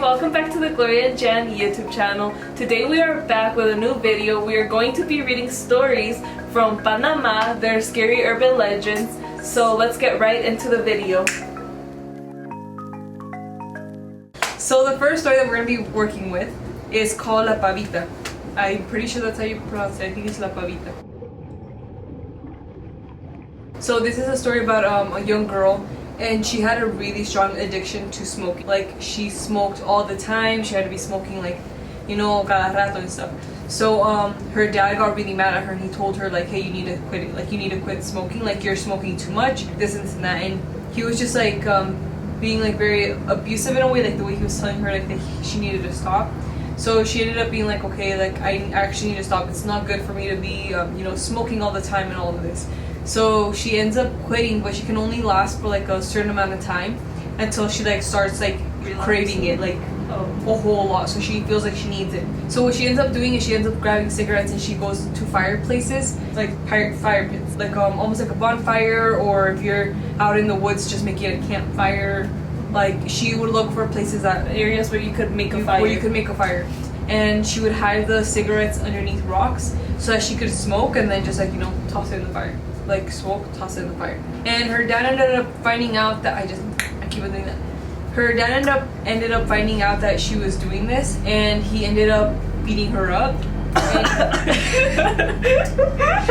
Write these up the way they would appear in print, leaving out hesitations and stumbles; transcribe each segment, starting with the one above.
welcome back to the Glorias YouTube channel. Today we are back with a new video. We are going to be reading stories from Panama, their scary urban legends. So let's get right into the video. So the first story that we're going to be working with is called La Pavita. I'm pretty sure that's how you pronounce it. I think it's La Pavita. So this is a story about a young girl, and she had a really strong addiction to smoking. Like, she smoked all the time. She had to be smoking, like, you know, cada rato and stuff. So her dad got really mad at her, and he told her, like, hey, you need to quit it. Like, you need to quit smoking. Like, you're smoking too much, this and that. And he was just like being like very abusive in a way, like the way he was telling her like that she needed to stop. So she ended up being like, okay, like, I actually need to stop. It's not good for me to be you know, smoking all the time and all of this. So she ends up quitting, but she can only last for like a certain amount of time until she like starts like craving it, like a whole lot. So she feels like she needs it. So what she ends up doing is she ends up grabbing cigarettes, and she goes to fireplaces, like fire pits, like almost like a bonfire, or if you're out in the woods just making a campfire. Like, she would look for places, that areas where you could make a fire. Where you could make a fire. And she would hide the cigarettes underneath rocks so that she could smoke and then just like, you know, toss it in the fire. Like, smoke, toss it in the fire. And her dad ended up finding out that I keep on doing that. Her dad ended up finding out that she was doing this, and he ended up beating her up. I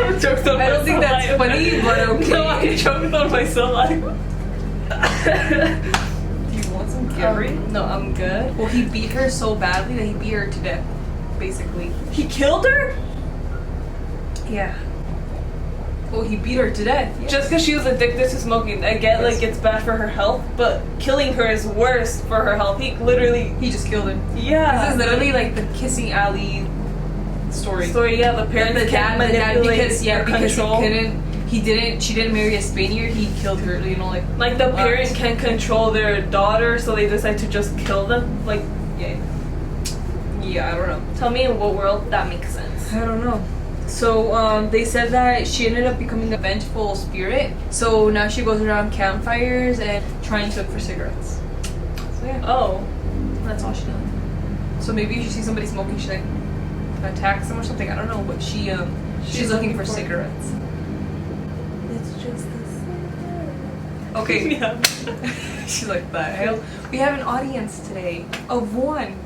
don't think that's funny, but okay. No, I choked on myself. Do you want some Gary? No, I'm good. Well, he beat her so badly that he beat her to death, basically. He killed her? Yeah. Well, he beat her to death. Yes. Just because she was addicted to smoking. I get, like, it's bad for her health, but killing her is worse for her health. He just killed her. Yeah. This is literally like the kissing alley story. Yeah, the parents can't manipulate because she didn't marry a Spaniard, he killed her, you know, like the parents can't control their daughter, so they decide to just kill them. Like, yeah, I don't know. Tell me in what world that makes sense. I don't know. So they said that she ended up becoming a vengeful spirit. So now she goes around campfires and trying to look for cigarettes. So yeah. Oh, that's all she does. So maybe if you see somebody smoking, she like attacks them or something. I don't know, but she's looking for cigarettes. It's just this. Okay. Yeah. She's like, the hell? We have an audience today of one.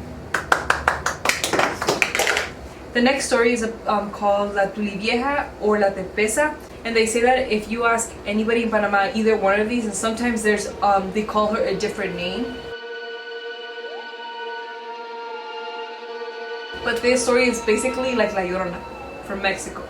The next story is called La Tuliva or La Tepesa, and they say that if you ask anybody in Panama either one of these, and sometimes there's they call her a different name. But this story is basically like La Llorona from Mexico.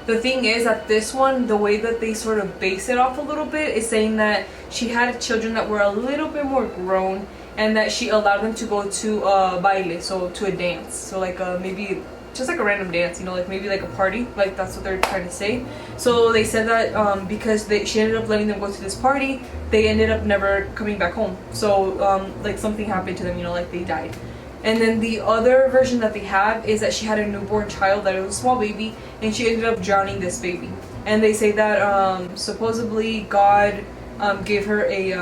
The thing is that this one, the way that they sort of base it off a little bit is saying that she had children that were a little bit more grown, and that she allowed them to go to baile, so to a dance. So like maybe just like a random dance, you know, like maybe like a party, like that's what they're trying to say. So they said that because she ended up letting them go to this party, they ended up never coming back home. So like something happened to them, you know, like they died. And then the other version that they have is that she had a newborn child, that it was a small baby, and she ended up drowning this baby. And they say that supposedly God gave her a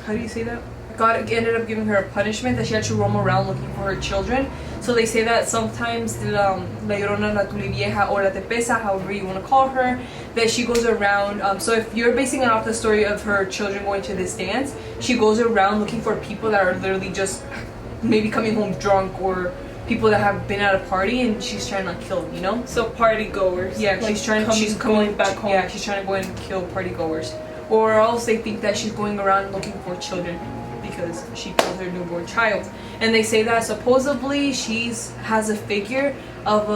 how do you say that? God ended up giving her a punishment that she had to roam around looking for her children. So they say that sometimes La Llorona, La Tuliva, or La Tepesa, however you want to call her, that she goes around, so if you're basing it off the story of her children going to this dance, she goes around looking for people that are literally just maybe coming home drunk, or people that have been at a party, and she's trying to kill them, you know? So party goers. Yeah, like she's going back home. Yeah, she's trying to go and kill party goers. Or else they think that she's going around looking for children, because she killed her newborn child. And they say that supposedly has a figure of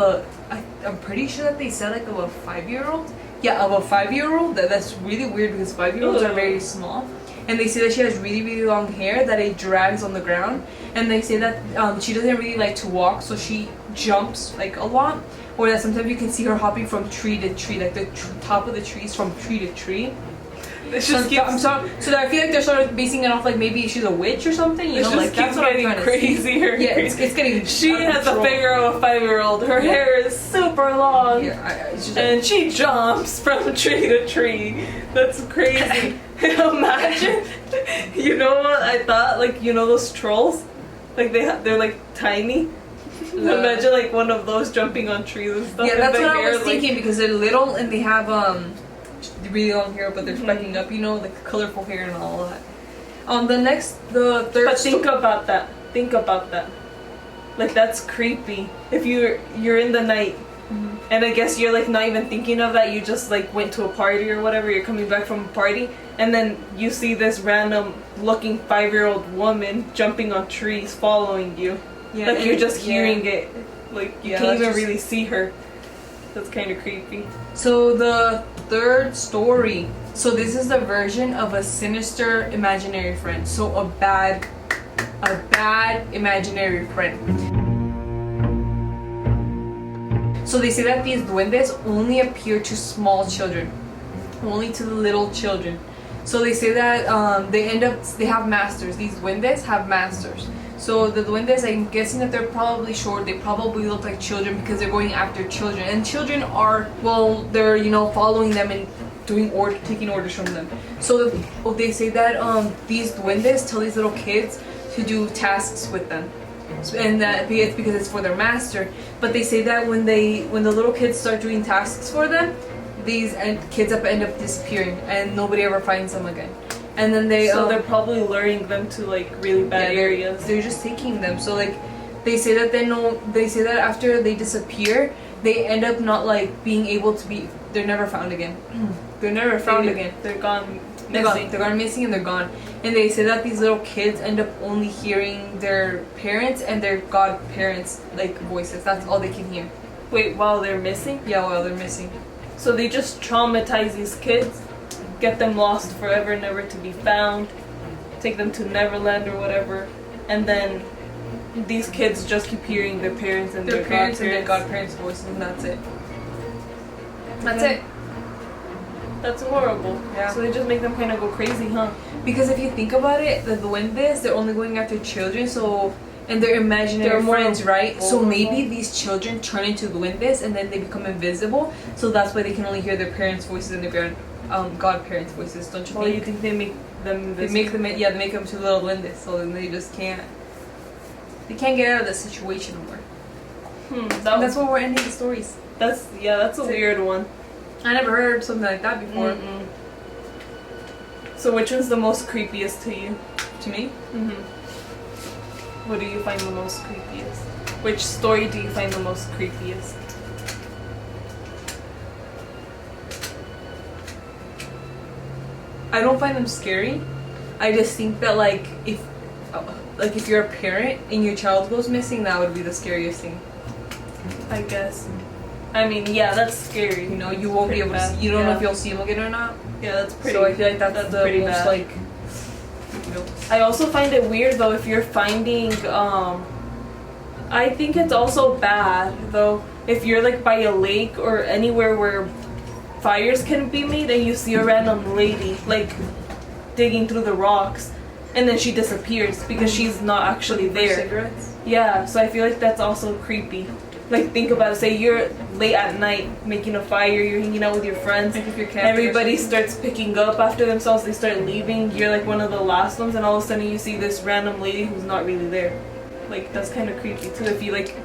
I'm pretty sure that they said like of a 5-year-old. Yeah, of a 5-year-old. That's really weird because 5-year-olds are very small. And they say that she has really, really long hair that it drags on the ground. And they say that she doesn't really like to walk, so she jumps like a lot. Or that sometimes you can see her hopping from tree to tree, like the top of the trees from tree to tree. It's just so I feel like they're sort of basing it off like maybe she's a witch or something. You know, just like that's what I'm getting trying to crazier. Yeah, it's getting. She has a figure of a 5-year-old. Her hair is super long. Yeah, it's just and she jumps from tree to tree. That's crazy. Imagine. You know what I thought? Like, you know those trolls? Like they're like tiny. Imagine like one of those jumping on trees and stuff. Yeah, that's what hair, I was thinking because they're little and they have really long hair, but they're specking up. You know, like colorful hair and all that. The third. But think about that. Think about that. Like that's creepy. If you're in the night, and I guess you're like not even thinking of that. You just like went to a party or whatever. You're coming back from a party, and then you see this random looking 5-year-old woman jumping on trees, following you. Yeah, like you're just hearing it. Like you can't even really see her. That's kind of creepy. So the third story. So this is the version of a sinister imaginary friend. So a bad imaginary friend. So they say that these duendes only appear to small children, only to the little children. So they say that they have masters. These duendes have masters. So the duendes, I'm guessing that they're probably short. They probably look like children because they're going after children, and children are they're following them and taking orders from them. So they say that these duendes tell these little kids to do tasks with them. And that it's because it's for their master. But they say that when the little kids start doing tasks for them, these kids end up disappearing and nobody ever finds them again. And then they're probably luring them to like really bad areas. They're just taking them. So like they say that after they disappear, they end up not like being able to be. They're never found again. They're never found again. They're gone. They're gone missing and they're gone. And they say that these little kids end up only hearing their parents and their godparents like voices. That's all they can hear. Wait, while they're missing? Yeah, while they're missing. So they just traumatize these kids, get them lost forever, never to be found, take them to Neverland or whatever, and then these kids just keep hearing their parents and their godparents' voices, and that's it. That's it. That's horrible. Yeah. So they just make them kind of go crazy, huh? Because if you think about it, the duendes, they're only going after children, and they're imaginary friends, right? So maybe these children turn into duendes and then they become invisible. So that's why they can only hear their parents' voices and their godparents' voices. Don't you think? Well, you think they make them invisible? They make them to little duendes, so then they just can't. They can't get out of the situation more. That's why we're ending the stories. That's a weird one. I never heard something like that before. So which one's the most creepiest to you? To me? What do you find the most creepiest? Which story do you find the most creepiest? I don't find them scary. I just think that if you're a parent and your child goes missing, that would be the scariest thing. I guess. I mean, yeah, that's scary. You won't be able to see, you don't know if you'll see him again or not. Yeah, that's pretty. So I feel like that's the pretty most bad. I also find it weird though if you're finding I think it's also bad though if you're like by a lake or anywhere where fires can be made and you see a random lady like digging through the rocks and then she disappears because she's not actually there. Cigarettes? Yeah, so I feel like that's also creepy. Like think about it, say you're late at night making a fire, you're hanging out with your friends, everybody starts picking up after themselves, they start leaving, you're like one of the last ones and all of a sudden you see this random lady who's not really there. Like that's kind of creepy too if you like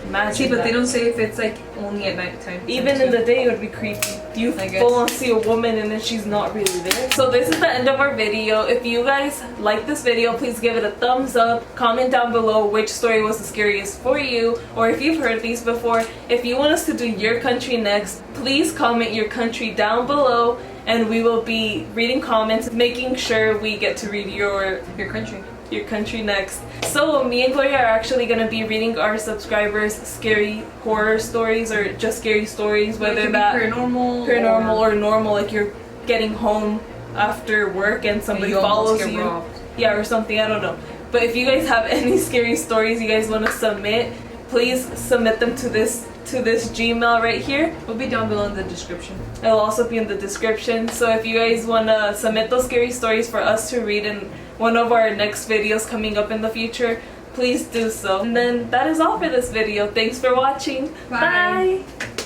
imagine. See, but they don't say if it's like only at night time. Even in the day it would be creepy. You full on see a woman and then she's not really there. So this is the end of our video. If you guys like this video, please give it a thumbs up. Comment down below which story was the scariest for you, or if you've heard these before. If you want us to do your country next, please comment your country down below and we will be reading comments, making sure we get to read your country next. So me and Gloria are actually going to be reading our subscribers scary horror stories or just scary stories, whether that paranormal or normal, like you're getting home after work and somebody follows you or something, I don't know. But if you guys have any scary stories you guys want to submit, please submit them to this to this Gmail right here. Will be down below in the description. It'll also be in the description. So if you guys want to submit those scary stories for us to read in one of our next videos coming up in the future, please do so. And then that is all for this video. Thanks for watching. Bye. Bye.